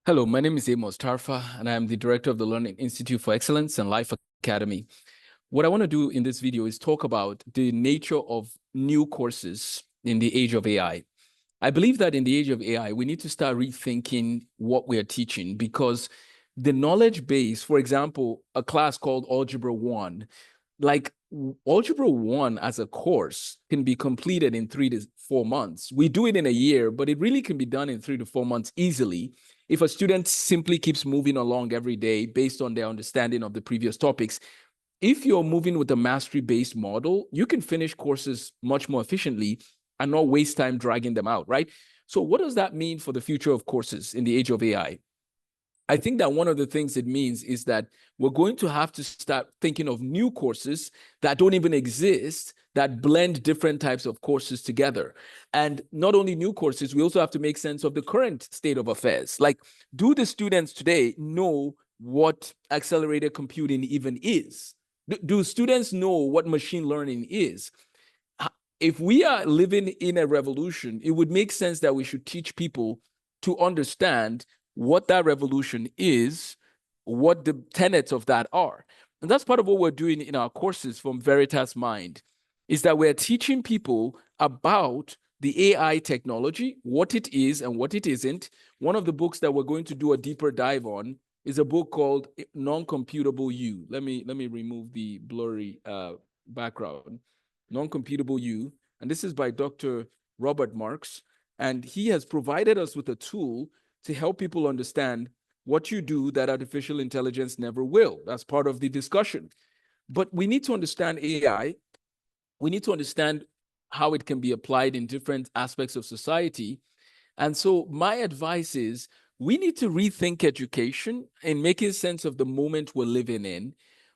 Hello, my name is Amos Tarfa, and I am the director of the Learning Institute for Excellence and Life Academy. What I want to do in this video is talk about the nature of new courses in the age of AI. I believe that in the age of AI, we need to start rethinking what we are teaching, because the knowledge base, for example, a class called Algebra 1, like Algebra 1 as a course can be completed in 3 to 4 months. We do it in a year, but it really can be done in 3 to 4 months easily if a student simply keeps moving along every day based on their understanding of the previous topics. If you're moving with a mastery-based model, you can finish courses much more efficiently and not waste time dragging them out, right? So what does that mean for the future of courses in the age of AI? I think that one of the things it means is that we're going to have to start thinking of new courses that don't even exist, that blend different types of courses together. And not only new courses, we also have to make sense of the current state of affairs. Like, do the students today know what accelerated computing even is? Do students know what machine learning is? If we are living in a revolution, it would make sense that we should teach people to understand what that revolution is, what the tenets of that are. And that's part of what we're doing in our courses from Veritas Mind, is that we're teaching people about the AI technology, what it is and what it isn't. One of the books that we're going to do a deeper dive on is a book called Non-Computable You. Let me remove the blurry background. Non-Computable You. And this is by Dr. Robert Marks. And he has provided us with a tool to help people understand what you do that artificial intelligence never will. That's part of the discussion. But we need to understand AI. We need to understand how it can be applied in different aspects of society. And so my advice is we need to rethink education in making sense of the moment we're living in.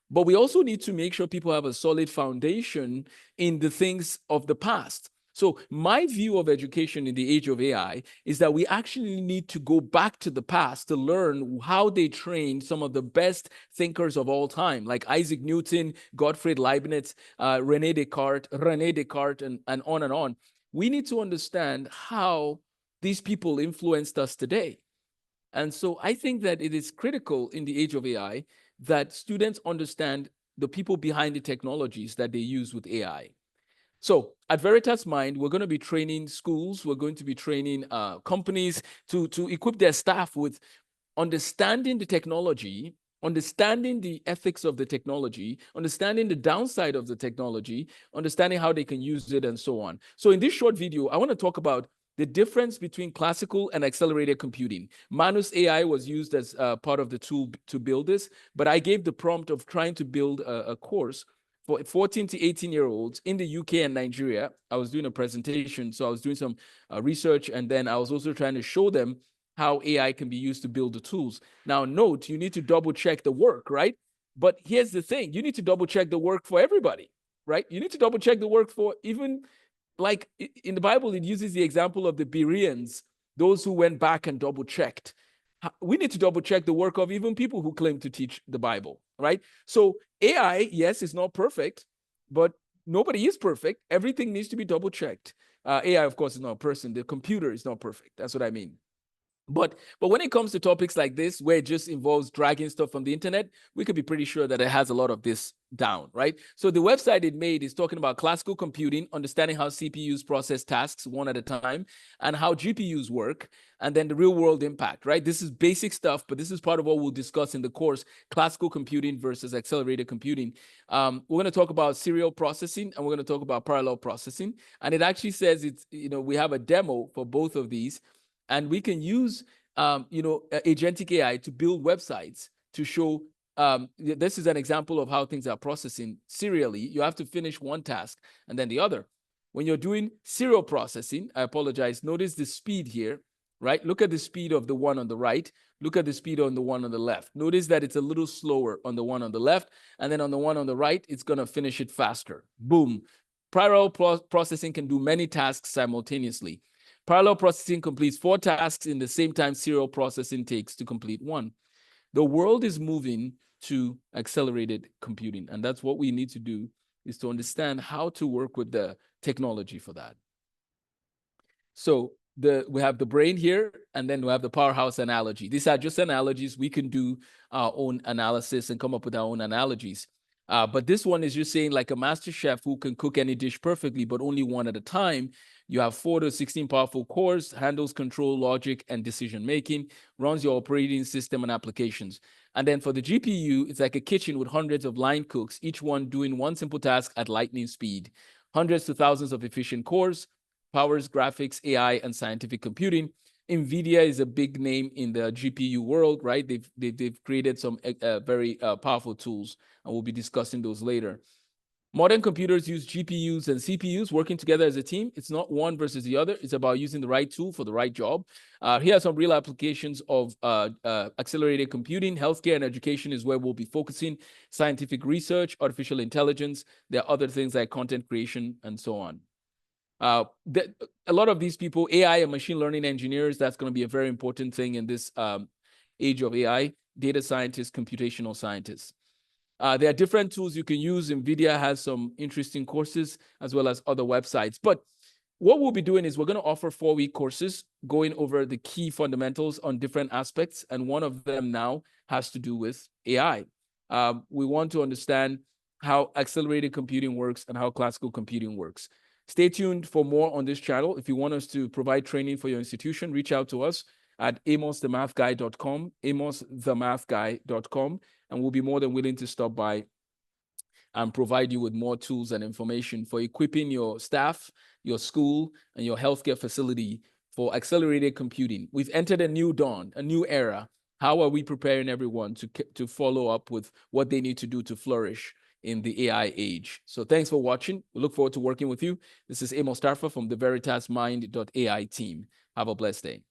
But we also need to make sure people have a solid foundation in the things of the past. So my view of education in the age of AI is that we actually need to go back to the past to learn how they trained some of the best thinkers of all time, like Isaac Newton, Gottfried Leibniz, René Descartes, and on and on. We need to understand how these people influenced us today. And so I think that it is critical in the age of AI that students understand the people behind the technologies that they use with AI. So at Veritas Mind, we're going to be training schools, we're going to be training companies to equip their staff with understanding the technology, understanding the ethics of the technology, understanding the downside of the technology, understanding how they can use it, and so on. So in this short video, I want to talk about the difference between classical and accelerated computing. Manus AI was used as part of the tool to build this, but I gave the prompt of trying to build a course for 14 to 18-year-olds in the UK and Nigeria. I was doing a presentation, so I was doing some research, and then I was also trying to show them how AI can be used to build the tools. Now, note, you need to double check the work, right? But here's the thing, you need to double check the work for everybody, right? You need to double check the work for even, like in the Bible, it uses the example of the Bereans, those who went back and double checked. We need to double check the work of even people who claim to teach the Bible, right? So AI, yes, is not perfect, but nobody is perfect. Everything needs to be double checked. AI, of course, is not a person. The computer is not perfect. That's what I mean. But when it comes to topics like this, where it just involves dragging stuff from the internet, we could be pretty sure that it has a lot of this down, right? So the website it made is talking about classical computing, understanding how CPUs process tasks one at a time, and how GPUs work, and then the real world impact, right? This is basic stuff, but this is part of what we'll discuss in the course, classical computing versus accelerated computing. We're going to talk about serial processing, and we're going to talk about parallel processing. And it actually says it's, we have a demo for both of these. And we can use, agentic AI to build websites to show, this is an example of how things are processing serially. You have to finish one task and then the other. When you're doing serial processing, I apologize, notice the speed here, right? Look at the speed of the one on the right. Look at the speed on the one on the left. Notice that it's a little slower on the one on the left. And then on the one on the right, it's going to finish it faster. Boom. Parallel processing can do many tasks simultaneously. Parallel processing completes 4 tasks in the same time serial processing takes to complete 1. The world is moving to accelerated computing, and that's what we need to do, is to understand how to work with the technology for that. So we have the brain here. and then we have the powerhouse analogy. These are just analogies. We can do our own analysis and come up with our own analogies. But this one is just saying like a master chef who can cook any dish perfectly, but only one at a time. You have 4 to 16 powerful cores, handles control, logic, and decision-making, runs your operating system and applications. And then for the GPU, it's like a kitchen with hundreds of line cooks, each one doing one simple task at lightning speed. Hundreds to thousands of efficient cores, powers graphics, AI, and scientific computing. NVIDIA is a big name in the GPU world, right? They've created some very powerful tools, and we'll be discussing those later. Modern computers use GPUs and CPUs working together as a team. It's not one versus the other. It's about using the right tool for the right job. Here are some real applications of accelerated computing. Healthcare and education is where we'll be focusing. Scientific research, artificial intelligence. There are other things like content creation and so on. A lot of these people, AI and machine learning engineers, that's going to be a very important thing in this age of AI. Data scientists, computational scientists. There are different tools you can use. NVIDIA has some interesting courses as well as other websites. But what we'll be doing is we're going to offer 4-week courses going over the key fundamentals on different aspects. And one of them now has to do with AI. We want to understand how accelerated computing works and how classical computing works. Stay tuned for more on this channel. If you want us to provide training for your institution, reach out to us at amosthemathguy.com, amosthemathguy.com, and we'll be more than willing to stop by and provide you with more tools and information for equipping your staff, your school, and your healthcare facility for accelerated computing. We've entered a new dawn, a new era. How are we preparing everyone to follow up with what they need to do to flourish in the AI age? So thanks for watching. We look forward to working with you. This is Amos Tarfa from the VeritasMind.ai team. Have a blessed day.